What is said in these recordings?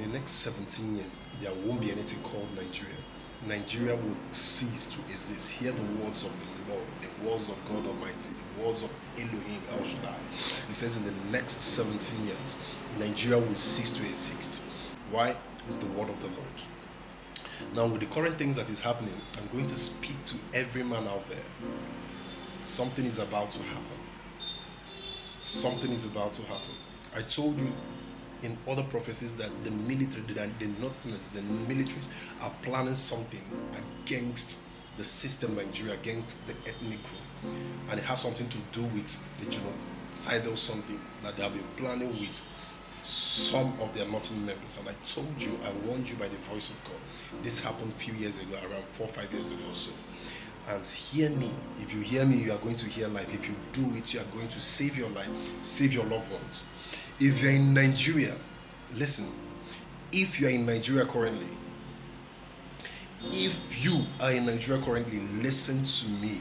in the next 17 years, there won't be anything called Nigeria. Nigeria will cease to exist. Hear the words of the Lord, the words of God Almighty, the words of Elohim El Shaddai. He says in the next 17 years, Nigeria will cease to exist. Why? It's the word of the Lord. Now, with the current things that is happening, I'm going to speak to every man out there. Something is about to happen. Something is about to happen. I told you in other prophecies that the military, the Northerners, the militaries are planning something against the system Nigeria, against the ethnic group, and it has something to do with the genocidal something that they have been planning with some of their Northern members. And I told you, I warned you by the voice of God. This happened a few years ago, around 4 or 5 years ago or so. And hear me. If you hear me, you are going to hear life. If you do it, you are going to save your life, save your loved ones. If you're in Nigeria, listen. If you are in Nigeria currently, listen to me.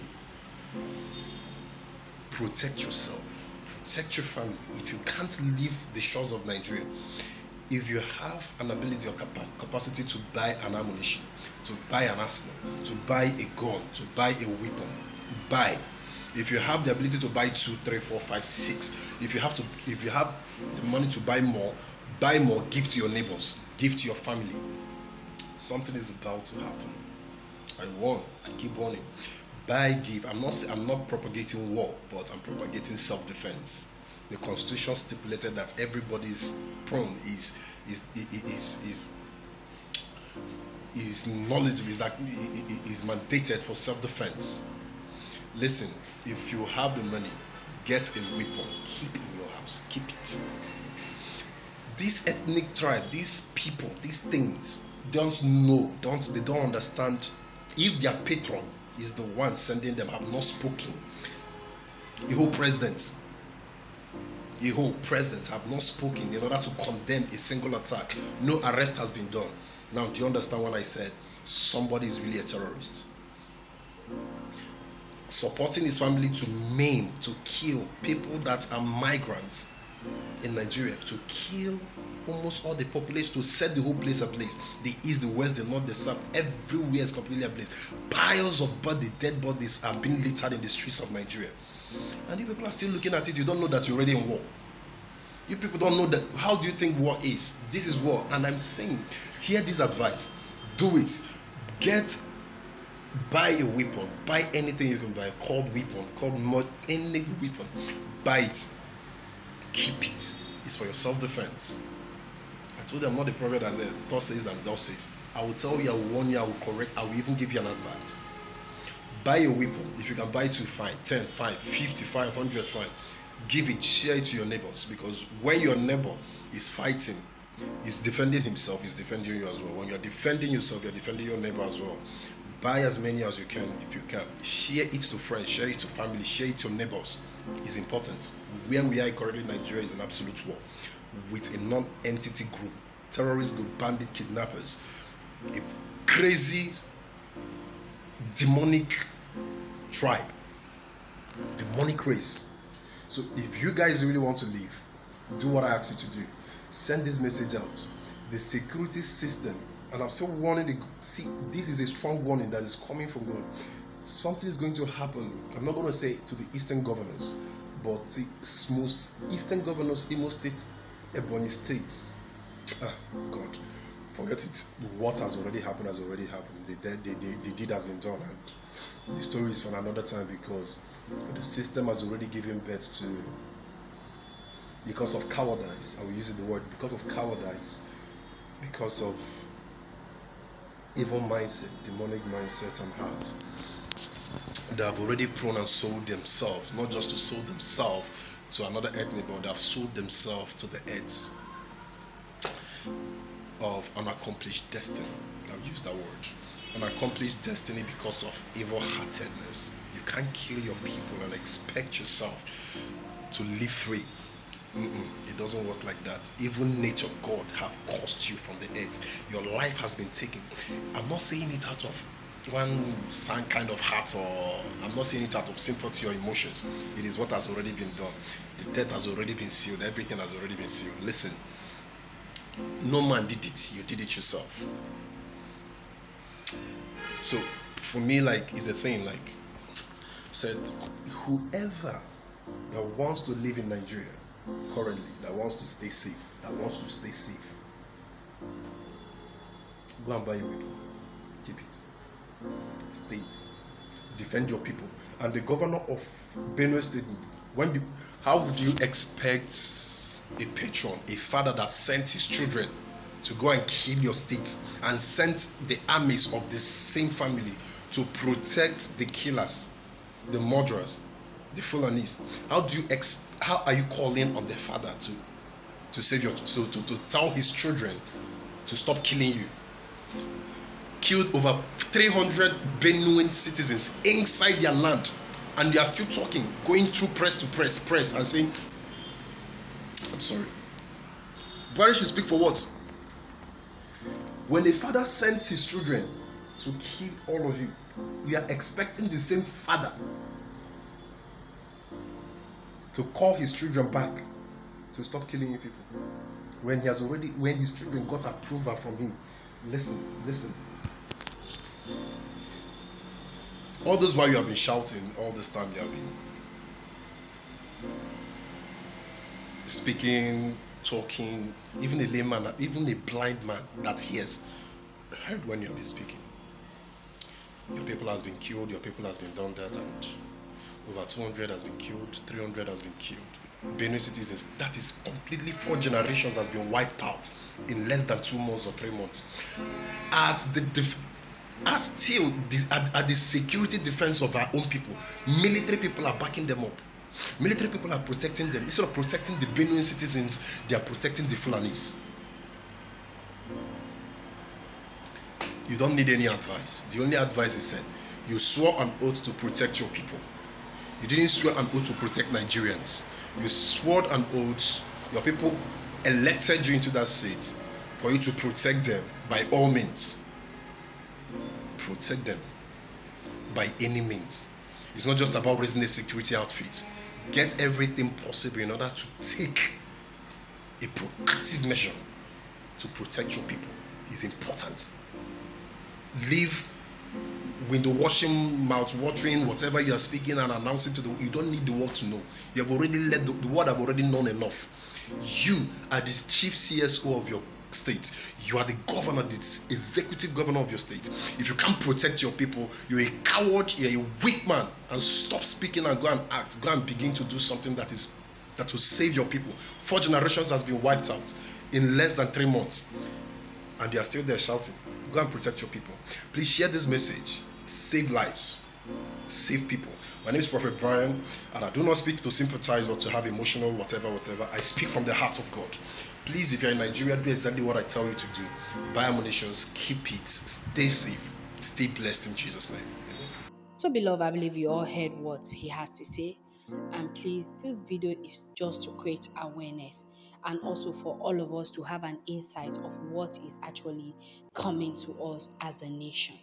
Protect yourself. Protect your family. If you can't leave the shores of Nigeria, if you have an ability or capacity to buy an ammunition, to buy an arsenal, to buy a gun, to buy a weapon, buy. If you have the ability to buy 2, 3, 4, 5, 6, if you have the money to buy more, give to your neighbors, give to your family. Something is about to happen. I warn, I keep warning. Buy, give. I'm not propagating war, but I'm propagating self-defense. The Constitution stipulated that everybody's prone is knowledgeable, is mandated for self-defense. Listen, if you have the money, get a weapon, keep in your house, keep it. This ethnic tribe, these people, these things don't know, they don't understand. If their patron is the one sending them, have not spoken. The whole president have not spoken in order to condemn a single attack. No arrest has been done. Now, do you understand what I said? Somebody is really a terrorist. Supporting his family to maim, to kill people that are migrants in Nigeria, to kill almost all the population, to set the whole place ablaze. The east, the west, the north, the south, everywhere is completely ablaze. Piles of dead bodies are being littered in the streets of Nigeria. And you people are still looking at it. You don't know that you're already in war. You people don't know that. How do you think war is? This is war. And I'm saying, hear this advice. Do it. Buy a weapon. Buy anything you can buy. Called weapon. Any weapon. Buy it. Keep it. It's for your self-defense. I told you I'm not the prophet that says, thus says and thus says. I will tell you, I will warn you, I will correct, I will even give you an advice. Buy a weapon. If you can buy 2, fine. 10, fine. 50, fine. 100, fine. Give it, share it to your neighbors, because when your neighbor is fighting, he's defending himself, he's defending you as well. When you're defending yourself, you're defending your neighbor as well. Buy as many as you can if you can. Share it to friends, share it to family, share it to neighbors. It's important. Where we are currently, Nigeria is an absolute war with a non-entity group, terrorist group, bandit, kidnappers, a crazy, demonic tribe, demonic race. So if you guys really want to live, do what I ask you to do. Send this message out. The security system, and I'm still warning, this is a strong warning that is coming from God. Something is going to happen. I'm not going to say to the eastern governors, but the most eastern governors, Imo State, Ebonyi States. God, forget it. What has already happened has already happened. The deed has been done, and the story is for another time, because the system has already given birth to, because of cowardice. I will use the word, because of cowardice, because of evil mindset, demonic mindset and heart. They have already prone and sold themselves, not just to sold themselves to another ethnic, but they have sold themselves to the heads of unaccomplished destiny. I'll use that word. Unaccomplished destiny because of evil-heartedness. You can't kill your people and expect yourself to live free. It doesn't work like that. Even nature, God have caused you from the earth. Your life has been taken. I'm not saying it out of one kind of heart, or I'm not saying it out of sympathy or emotions. It is what has already been done. The death has already been sealed. Everything has already been sealed. Listen, No man did it, you did it yourself. So for me, like, it's a thing, like, said, whoever that wants to live in Nigeria currently, that wants to stay safe, go and buy a weapon, keep it, stay it, defend your people. And the governor of Benue State, when you, how would you expect a patron, a father that sent his children to go and kill your state and sent the armies of the same family to protect the killers, the murderers, the Fulanis? How are you calling on the father to save your, so to tell his children to stop killing you? Killed over 300 Benuan citizens inside their land, and you are still talking, going through press to press, and saying, I'm sorry. Buhari should speak for what? When a father sends his children to kill all of you, we are expecting the same father to call his children back to stop killing you people. When his children got approval from him. Listen. All this while you have been shouting, all this time you have been speaking, talking, even a layman, even a blind man that hears, heard when you have been speaking. Your people has been killed, your people has been done that, and over 200 has been killed, 300 has been killed. Benue citizens, that is completely 4 generations has been wiped out in less than 2 months or 3 months. At the security defense of our own people, military people are backing them up. Military people are protecting them. Instead of protecting the Benuan citizens, they are protecting the Fulanis. You don't need any advice. The only advice is said, you swore an oath to protect your people. You didn't swear an oath to protect Nigerians. You swore an oath. Your people elected you into that seat for you to protect them by all means. Protect them by any means. It's not just about raising a security outfit. Get everything possible in order to take a proactive measure to protect your people. It's important. Leave window washing, mouth watering, whatever you are speaking and announcing to the world. You don't need the world to know. You have already let the world have already known enough. You are the chief CSO of your state. You are the governor, the executive governor of your state. If you can't protect your people, you're a coward, you're a weak man. And stop speaking and go and act. Go and begin to do something that will save your people. 4 generations has been wiped out in less than 3 months, and you are still there shouting. Go and protect your people. Please share this message. Save lives. Save people. My name is Prophet Brian, and I do not speak to sympathize or to have emotional whatever. I speak from the heart of God. Please, if you're in Nigeria, do exactly what I tell you to do. Buy ammunitions, keep it, stay safe, stay blessed in Jesus' name. Amen. So, beloved, I believe you all heard what he has to say. And please, this video is just to create awareness and also for all of us to have an insight of what is actually coming to us as a nation.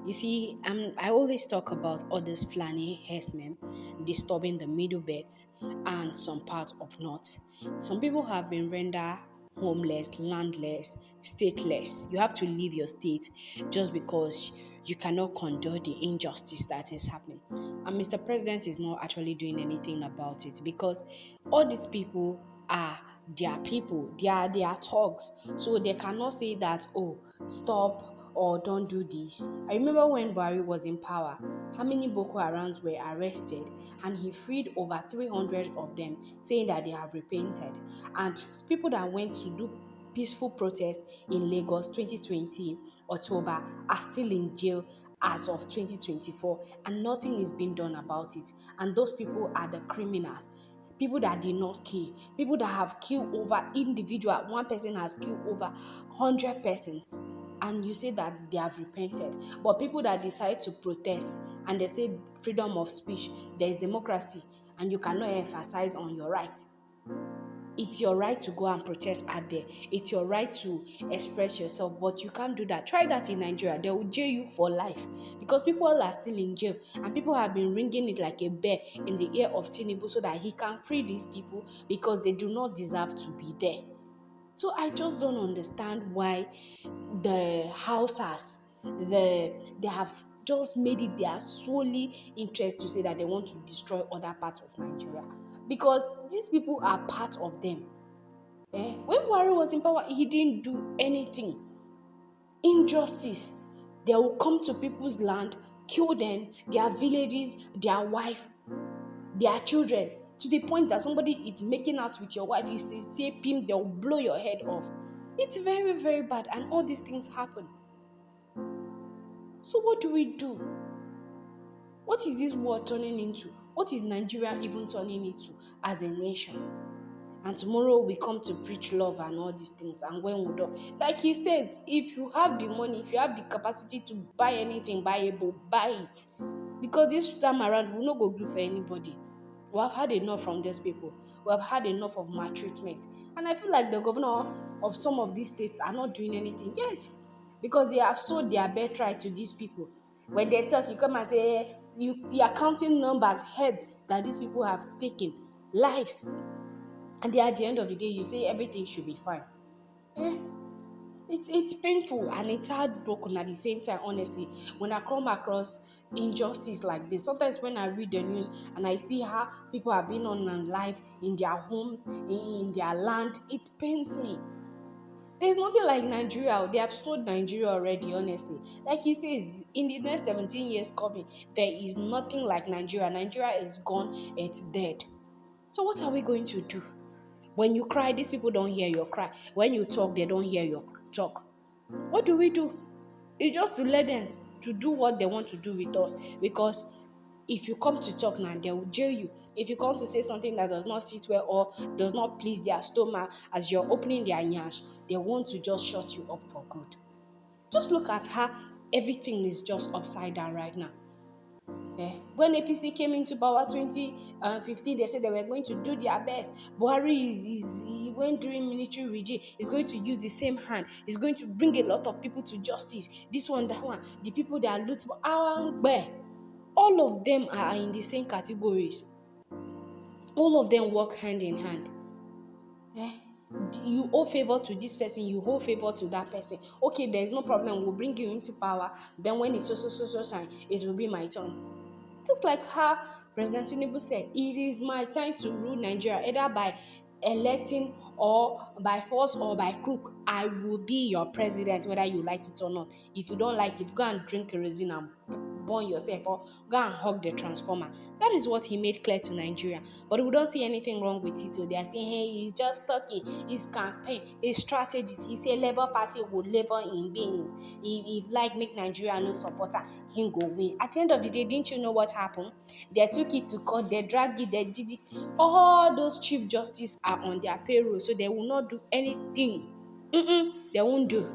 You see, I always talk about all these Fulani herdsmen disturbing the middle belt and some part of north. Some people have been rendered homeless, landless, stateless. You have to leave your state just because you cannot condone the injustice that is happening. And Mr. President is not actually doing anything about it because all these people are their people, they are thugs. So they cannot say that, oh, stop or don't do this. I remember when Buhari was in power, how many Boko Harams were arrested, and he freed over 300 of them, saying that they have repented. And people that went to do peaceful protests in Lagos 2020 October are still in jail as of 2024, and nothing is being done about it. And those people are the criminals. People that did not kill, people that have killed over individual. One person has killed over 100 persons, and you say that they have repented. But people that decide to protest and they say freedom of speech, there is democracy, and you cannot emphasize on your rights. It's your right to go and protest out there. It's your right to express yourself, but you can't do that. Try that in Nigeria. They will jail you for life because people are still in jail, and people have been ringing it like a bell in the ear of Tinubu so that he can free these people because they do not deserve to be there. So I just don't understand why the houses, they have just made it their solely interest to say that they want to destroy other parts of Nigeria, because these people are part of them. When Buhari was in power, he didn't do anything. Injustice. They will come to people's land, kill them, their villages, their wife, their children, to the point that somebody is making out with your wife, you say pim, they'll blow your head off. It's very, very bad, and all these things happen. So what do we do? What is this world turning into? What is Nigeria even turning into as a nation? And tomorrow we come to preach love and all these things, and when we don't, like he said, if you have the money, if you have the capacity to buy anything buyable, buy it, because this time around we no go gree for anybody. We have had enough from these people. We have had enough of maltreatment, and I feel like the governor of some of these states are not doing anything. Yes, because they have sold their birthright to these people. When they talk, you come and say, you are counting numbers, heads that these people have taken, lives, and then at the end of the day you say everything should be fine. eh it's painful and it's heartbroken at the same time, honestly, when I come across injustice like this. Sometimes when I read the news and I see how people are being unalive in their homes, in their land, it pains me. There's nothing like Nigeria. They have sold Nigeria already, honestly. Like he says, in the next 17 years coming, there is nothing like Nigeria. Nigeria is gone, it's dead. So what are we going to do? When you cry, these people don't hear your cry. When you talk, they don't hear your talk. What do we do? It's just to let them to do what they want to do with us. Because if you come to talk now, they will jail you. If you come to say something that does not sit well or does not please their stomach as you're opening their nyash, they want to just shut you up for good. Just look at how everything is just upside down right now. When APC came into power 2015, they said they were going to do their best. Buhari he went during military regime. He's going to use the same hand. He's going to bring a lot of people to justice. This one, that one. The people that loot, all of them are in the same categories. All of them work hand in hand. Eh? You owe favor to this person, you owe favor to that person. Okay, there's no problem. We'll bring you into power. Then when it's so time, it will be my turn. Just like how President Tinubu said, it is my time to rule Nigeria, either by electing or by force or by crook. I will be your president, whether you like it or not. If you don't like it, go and drink kerosene and burn yourself, or go and hug the transformer. That is what he made clear to Nigeria. But we don't see anything wrong with it. So they are saying, hey, he's just talking, his campaign, his strategies. He said Labour Party would labor in beings. If like make Nigeria no supporter, him go win. At the end of the day, didn't you know what happened? They took it to court, they dragged it, they did it. All those chief justice are on their payroll, so they will not do anything. They won't do.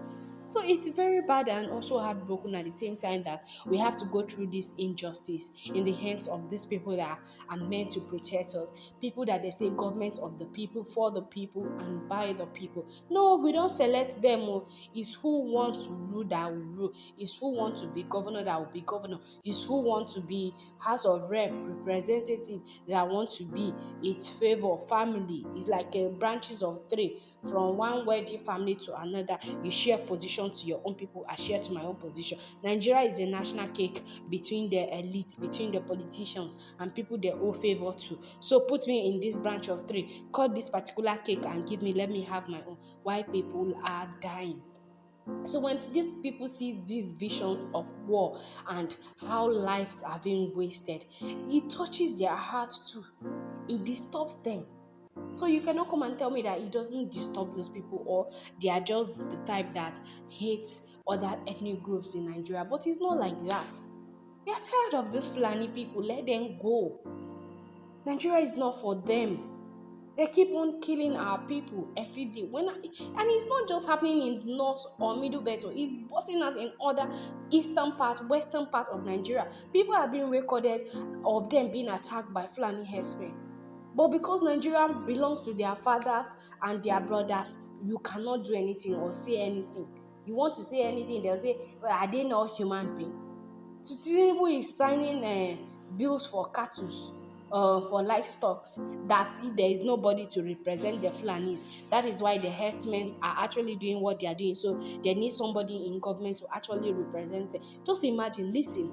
So it's very bad and also heartbroken at the same time that we have to go through this injustice in the hands of these people that are meant to protect us. People that they say government of the people, for the people, and by the people. No, we don't select them. Oh. It's who wants to rule that will rule. It's who wants to be governor that will be governor. It's who wants to be House of Rep, representative that want to be its favor family. It's like branches of three, from one wedding family to another. You share position to your own people, I share to my own position. Nigeria is a national cake between the elites, between the politicians and people they owe favor to. So put me in this branch of three, cut this particular cake and give me, let me have my own. Why people are dying? So when these people see these visions of war and how lives are being wasted, it touches their heart too. It disturbs them. So you cannot come and tell me that it doesn't disturb these people, or they are just the type that hates other ethnic groups in Nigeria. But it's not like that. They are tired of these Fulani people. Let them go. Nigeria is not for them. They keep on killing our people every day. And it's not just happening in north or middle belt, it's busting out in other eastern part, western part of Nigeria. People are being recorded of them being attacked by Fulani herdsmen. But because Nigeria belongs to their fathers and their brothers, you cannot do anything or say anything. You want to say anything, they'll say, well, are they not human beings? So Tinubu is signing bills for cattle. for livestock, that if there is nobody to represent the Fulanis, that is why the herdsmen are actually doing what they are doing. So they need somebody in government to actually represent them. Just imagine, listen,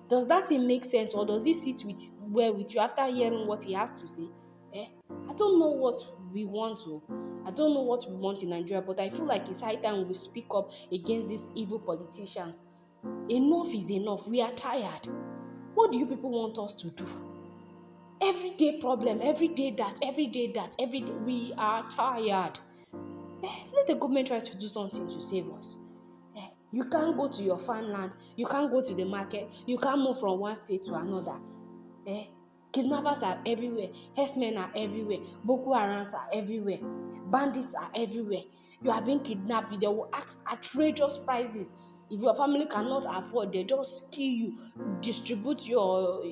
does that thing make sense, or does he sit with well with you after hearing what he has to say? Eh? I don't know what we want to. I don't know what we want in Nigeria, but I feel like it's high time we speak up against these evil politicians. Enough is enough. We are tired. What do you people want us to do? Everyday problem, every day that, every day that, every day. We are tired. Let the government try to do something to save us. You can't go to your farmland, you can't go to the market, you can't move from one state to another. Eh? Kidnappers are everywhere, herdsmen are everywhere, Boko Harams are everywhere, bandits are everywhere. You are being kidnapped, they will ask outrageous prices. If your family cannot afford, they just kill you, distribute your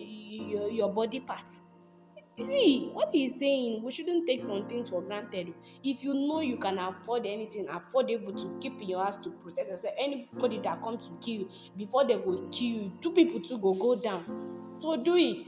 body parts. You see, what he's saying, we shouldn't take some things for granted. If you know you can afford anything, affordable to keep in your house to protect yourself, anybody that come to kill you, before they go kill you, two people too go down. So do it.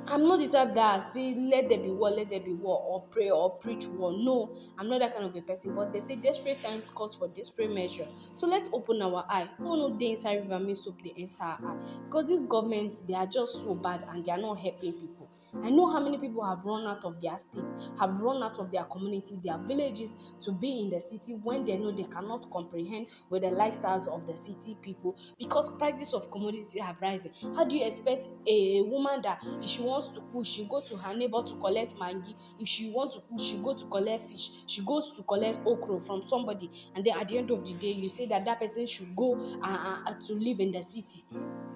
I'm not the type that say let there be war, or pray or preach war. No, I'm not that kind of a person. But they say desperate times calls for desperate measure. So let's open our eye. No, they inside river may soap the entire eye. Because these governments, they are just so bad and they are not helping people. I know how many people have run out of their state, have run out of their community, their villages to be in the city when they know they cannot comprehend with the lifestyles of the city people, because prices of commodities have risen. How do you expect a woman that if she wants to cook, she go to her neighbor to collect mangi? If she want to cook, she go to collect fish, she goes to collect okra from somebody, and then at the end of the day you say that that person should go to live in the city?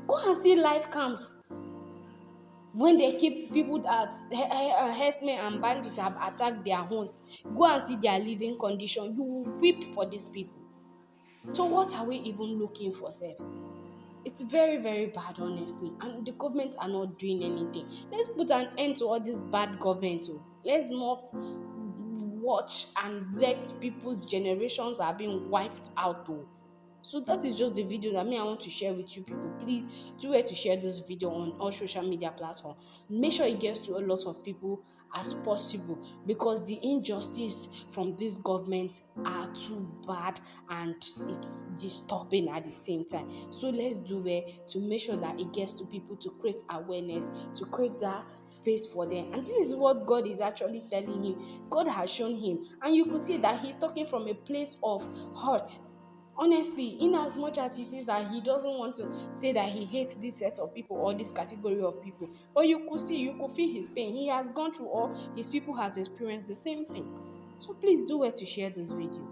Go and see life comes. When they keep people that herdsmen and bandits have attacked their homes, go and see their living condition. You will weep for these people. So what are we even looking for, sef? It's very, very bad, honestly, and the government are not doing anything. Let's put an end to all this bad government. Oh. Let's not watch and let people's generations are being wiped out. Oh. So that is just the video that me I want to share with you people. Please do it to share this video on all social media platforms. Make sure it gets to a lot of people as possible, because the injustice from this government are too bad and it's disturbing at the same time. So let's do it to make sure that it gets to people, to create awareness, to create that space for them. And this is what God is actually telling him. God has shown him, and you could see that he's talking from a place of hurt. Honestly, in as much as he says that he doesn't want to say that he hates this set of people or this category of people, but you could see, you could feel his pain. He has gone through, all his people has experienced the same thing. So please do well to share this video.